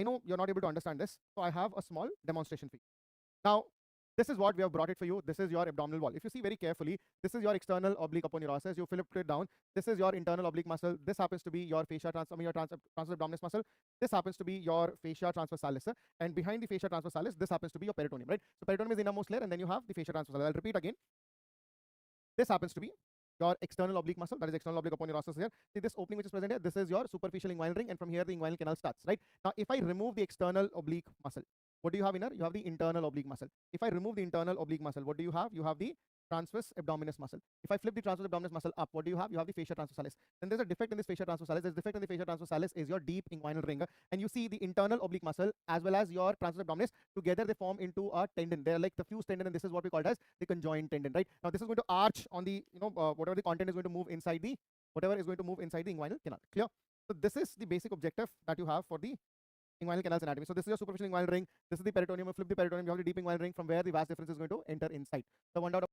know you're not able to understand this, so I have a small demonstration for you. Now, this is what we have brought it for you. This is your abdominal wall. If you see very carefully, this is your external oblique aponeurosis. You flip it down. This is your internal oblique muscle. This happens to be your fascia your transverse abdominis muscle. This happens to be your fascia transversalis. And behind the fascia transversalis, this happens to be your peritoneum, right? So peritoneum is the innermost layer, and then you have the fascia transversalis. I'll repeat again. This happens to be your external oblique muscle, that is external oblique aponeurosis here. See this opening which is present here, this is your superficial inguinal ring, and from here the inguinal canal starts, right? Now, if I remove the external oblique muscle, what do you have in here? You have the internal oblique muscle. If I remove the internal oblique muscle, what do you have? You have the transverse abdominis muscle. If I flip the transverse abdominis muscle up, what do you have? You have the fascia transversalis. Then there's a defect in this fascia transversalis. This defect in the fascia transversalis is your deep inguinal ring, and you see the internal oblique muscle as well as your transverse abdominis together, they form into a tendon. They're like the fused tendon, and this is what we call as the conjoined tendon, right? Now this is going to arch on the, whatever the content is going to move inside the, inguinal canal. Clear? So this is the basic objective that you have for the inguinal canal's anatomy. So this is your superficial inguinal ring. This is the peritoneum. You flip the peritoneum, you have the deep inguinal ring from where the vas deferens is going to enter inside. So one doubt